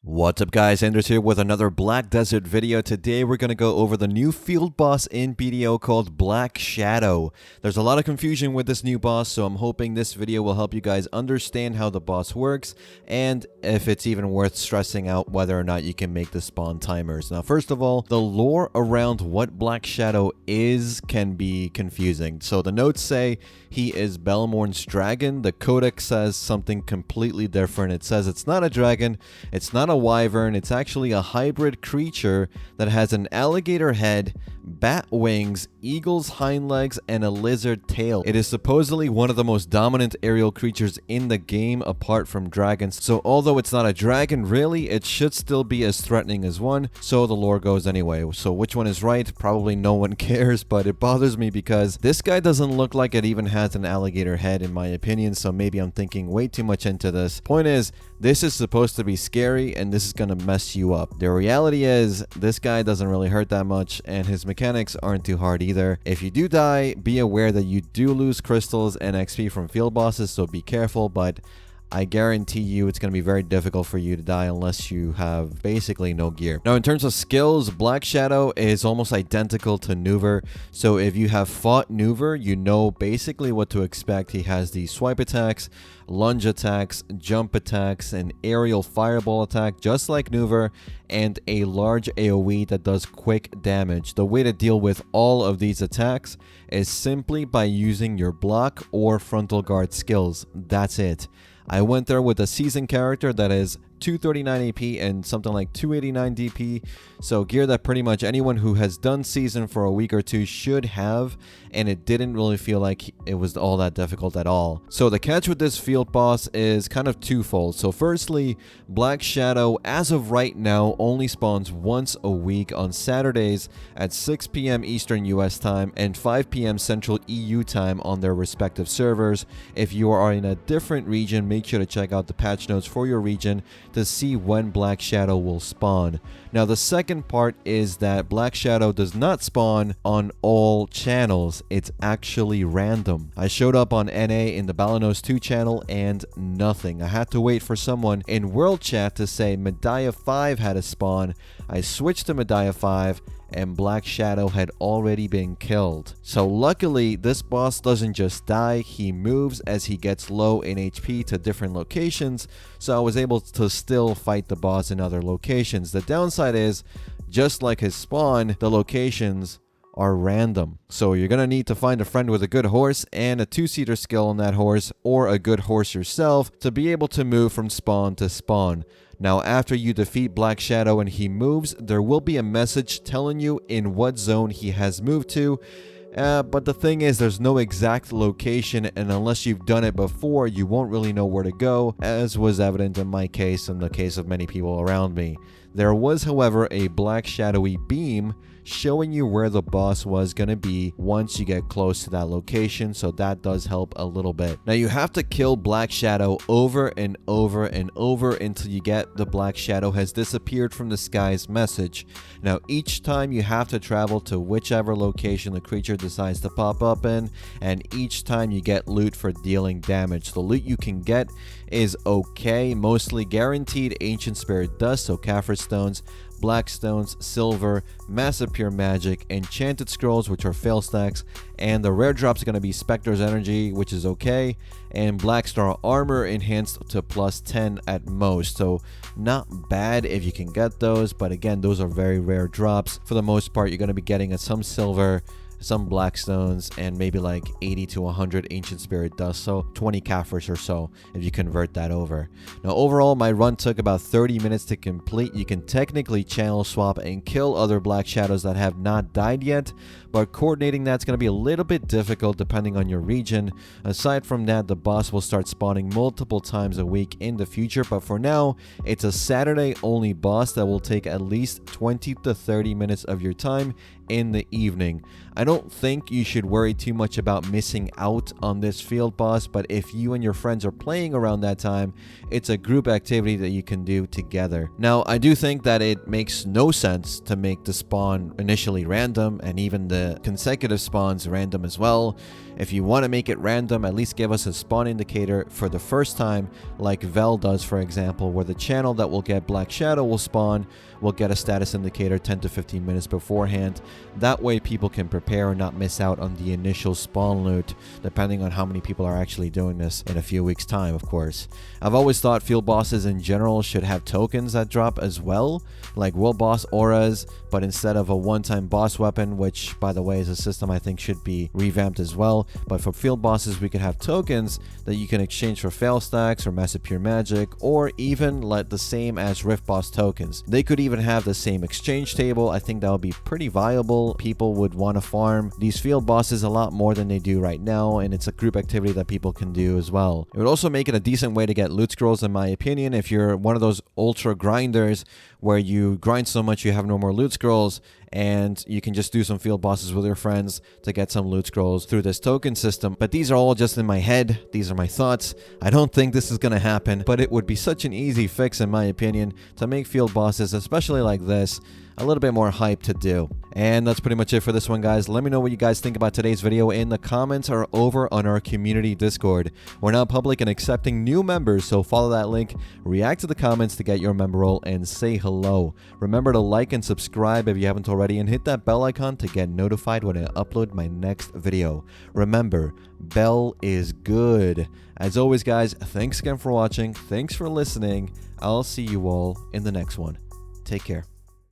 What's up guys, Anders here with another Black Desert video. Today we're going to go over the new field boss in BDO called Black Shadow. There's a lot of confusion with this new boss, so I'm hoping this video will help you guys understand how the boss works and if it's even worth stressing out whether or not you can make the spawn timers. Now first of all, the lore around what Black Shadow is can be confusing. So the notes say he is Belmorn's dragon. The codex says something completely different. It says it's not a dragon, it's not a wyvern, it's actually a hybrid creature that has an alligator head, bat wings, eagle's hind legs, and a lizard tail. It is supposedly one of the most dominant aerial creatures in the game apart from dragons. So although it's not a dragon really, it should still be as threatening as one, so the lore goes anyway. So which one is right? Probably no one cares, but it bothers me because this guy doesn't look like it even has an alligator head in my opinion, so maybe I'm thinking way too much into this. Point is, this is supposed to be scary and this is gonna mess you up. The reality is, this guy doesn't really hurt that much and his mechanics aren't too hard either. If you do die, be aware that you do lose crystals and XP from field bosses, so be careful, but I guarantee you it's going to be very difficult for you to die unless you have basically no gear. Now in terms of skills, Black Shadow is almost identical to Nuver. So if you have fought Nuver, you know basically what to expect. He has the swipe attacks, lunge attacks, jump attacks, an aerial fireball attack just like Nuver, and a large AoE that does quick damage. The way to deal with all of these attacks is simply by using your block or frontal guard skills. That's it. I went there with a seasoned character that is 239 AP and something like 289 DP, so gear that pretty much anyone who has done season for a week or two should have, and it didn't really feel like it was all that difficult at all. So the catch with this field boss is kind of twofold. So firstly, Black Shadow as of right now only spawns once a week on Saturdays at 6 p.m. Eastern US time and 5 p.m. Central EU time on their respective servers. If you are in a different region, make sure to check out the patch notes for your region to see when Black Shadow will spawn. Now the second part is that Black Shadow does not spawn on all channels, it's actually random. I showed up on NA in the Balanos 2 channel and nothing. I had to wait for someone in World Chat to say Medaya 5 had a spawn. I switched to Medaya 5 and Black Shadow had already been killed. So luckily, this boss doesn't just die, he moves as he gets low in HP to different locations, so I was able to still fight the boss in other locations. The downside is, just like his spawn, the locations are random. So you're gonna need to find a friend with a good horse and a two-seater skill on that horse, or a good horse yourself, to be able to move from spawn to spawn. Now after you defeat Black Shadow and he moves, there will be a message telling you in what zone he has moved to. But the thing is, there's no exact location, and unless you've done it before, you won't really know where to go, as was evident in my case and the case of many people around me. There was, however, a black shadowy beam showing you where the boss was going to be once you get close to that location, so that does help a little bit. Now you have to kill Black Shadow over and over and over until you get the Black Shadow has disappeared from the skies message. Now each time you have to travel to whichever location the creature decides to pop up in, and each time you get loot for dealing damage. The loot you can get is okay, mostly guaranteed ancient spirit dust, so Kaffir stones, black stones, silver, massive pure magic, enchanted scrolls, which are fail stacks, and the rare drops are going to be Spectre's energy, which is okay, and Black Star armor enhanced to plus 10 at most, so not bad if you can get those, but again, those are very rare drops. For the most part, you're going to be getting some silver, some black stones, and maybe like 80 to 100 ancient spirit dust, so 20 Kaffirs or so if you convert that over. Now overall, my run took about 30 minutes to complete. You can technically channel swap and kill other Black Shadows that have not died yet, but coordinating that's going to be a little bit difficult depending on your region. Aside from that, the boss will start spawning multiple times a week in the future, but for now, it's a Saturday only boss that will take at least 20 to 30 minutes of your time in the evening. I don't think you should worry too much about missing out on this field boss, but if you and your friends are playing around that time, it's a group activity that you can do together. Now, I do think that it makes no sense to make the spawn initially random and even the consecutive spawns random as well. If you want to make it random, at least give us a spawn indicator for the first time, like Vel does, for example, where the channel that will get Black Shadow will spawn, will get a status indicator 10 to 15 minutes beforehand. That way people can prepare and not miss out on the initial spawn loot, depending on how many people are actually doing this in a few weeks time, of course. I've always thought field bosses in general should have tokens that drop as well, like world boss auras, but instead of a one-time boss weapon, which by the way is a system I think should be revamped as well, but for field bosses we could have tokens that you can exchange for fail stacks or massive pure magic, or even let the same as rift boss tokens. They could even have the same exchange table. I think that would be pretty viable. People would want to farm these field bosses a lot more than they do right now, and it's a group activity that people can do as well. It would also make it a decent way to get loot scrolls, in my opinion, if you're one of those ultra grinders where you grind so much you have no more loot scrolls, and you can just do some field bosses with your friends to get some loot scrolls through this token system. But these are all just in my head. These are my thoughts. I don't think this is going to happen, but it would be such an easy fix, in my opinion, to make field bosses, especially like this, a little bit more hype to do. And that's pretty much it for this one, guys. Let me know what you guys think about today's video in the comments or over on our community Discord. We're now public and accepting new members, so follow that link, react to the comments to get your member role, and say hello. Remember to like and subscribe if you haven't already, and hit that bell icon to get notified when I upload my next video. Remember, bell is good. As always, guys, thanks again for watching. Thanks for listening. I'll see you all in the next one. Take care.